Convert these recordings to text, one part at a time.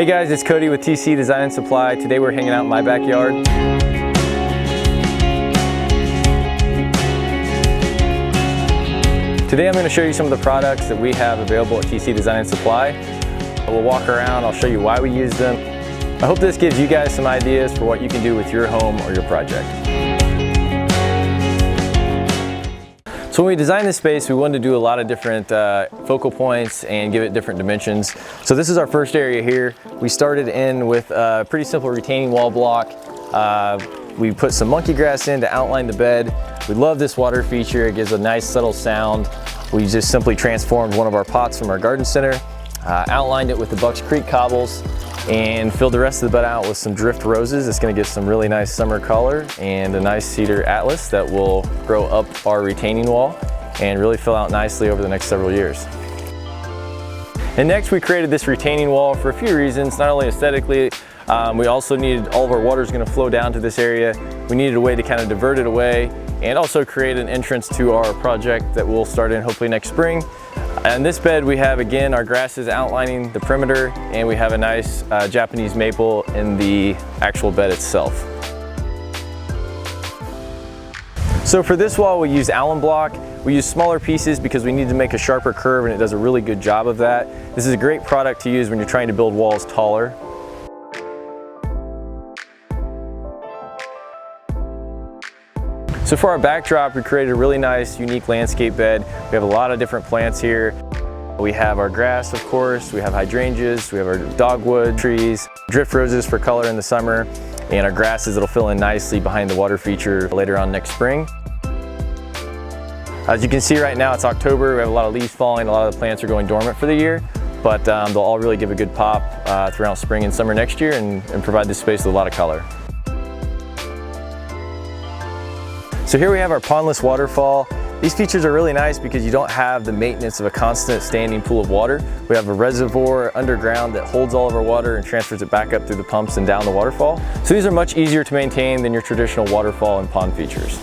Hey guys, it's Cody with TTC Design and Supply. Today we're hanging out in my backyard. Today I'm going to show you some of the products that we have available at TTC Design and Supply. We'll walk around, I'll show you why we use them. I hope this gives you guys some ideas for what you can do with your home or your project. So when we designed this space, we wanted to do a lot of different focal points and give it different dimensions. So this is our first area here. We started in with a pretty simple retaining wall block. We put some monkey grass in to outline the bed. We love this water feature. It gives a nice subtle sound. We just simply transformed one of our pots from our garden center, outlined it with the Bucks Creek cobbles, and filled the rest of the bed out with some drift roses. It's going to give some really nice summer color, and a nice cedar atlas that will grow up our retaining wall and really fill out nicely over the next several years. And next we created this retaining wall for a few reasons, not only aesthetically, we also needed, all of our water is going to flow down to this area. We needed a way to kind of divert it away and also create an entrance to our project that we'll start in hopefully next spring. In this bed we have, again, our grasses outlining the perimeter, and we have a nice Japanese maple in the actual bed itself. So for this wall we use alum block. We use smaller pieces because we need to make a sharper curve, and it does a really good job of that. This is a great product to use when you're trying to build walls taller. So for our backdrop, we created a really nice, unique landscape bed. We have a lot of different plants here. We have our grass, of course, we have hydrangeas, we have our dogwood trees, drift roses for color in the summer, and our grasses that'll fill in nicely behind the water feature later on next spring. As you can see right now, it's October. We have a lot of leaves falling, a lot of the plants are going dormant for the year, but they'll all really give a good pop throughout spring and summer next year and provide this space with a lot of color. So here we have our pondless waterfall. These features are really nice because you don't have the maintenance of a constant standing pool of water. We have a reservoir underground that holds all of our water and transfers it back up through the pumps and down the waterfall. So these are much easier to maintain than your traditional waterfall and pond features.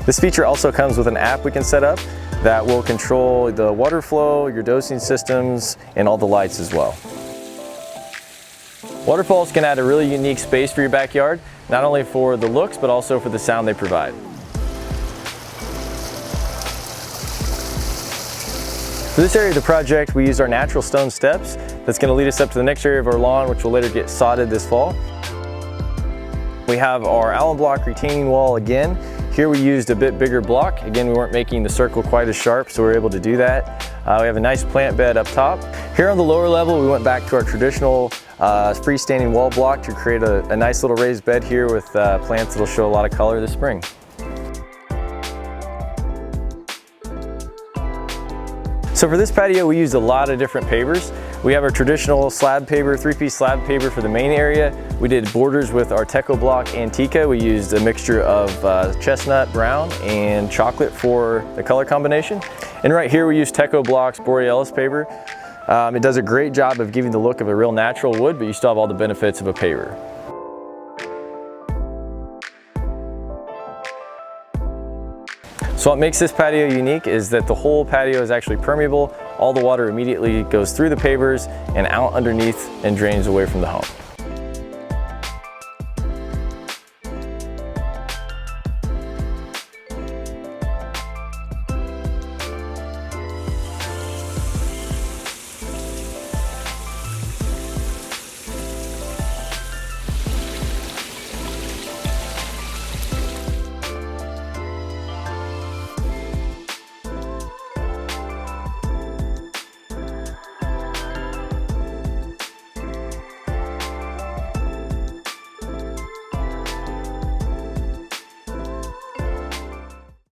This feature also comes with an app we can set up that will control the water flow, your dosing systems, and all the lights as well. Waterfalls can add a really unique space for your backyard, not only for the looks, but also for the sound they provide. For this area of the project, we used our natural stone steps. That's going to lead us up to the next area of our lawn, which will later get sodded this fall. We have our alum block retaining wall again. Here we used a bit bigger block. Again, we weren't making the circle quite as sharp, so we were able to do that. We have a nice plant bed up top. Here on the lower level, we went back to our traditional freestanding wall block to create a nice little raised bed here with plants that'll show a lot of color this spring. So for this patio, we used a lot of different pavers. We have our traditional slab paver, 3-piece slab paver for the main area. We did borders with our Teco Block Antica. We used a mixture of chestnut brown and chocolate for the color combination. And right here we use Teco Block's Borealis paver. It does a great job of giving the look of a real natural wood, but you still have all the benefits of a paver. So what makes this patio unique is that the whole patio is actually permeable. All the water immediately goes through the pavers and out underneath and drains away from the home.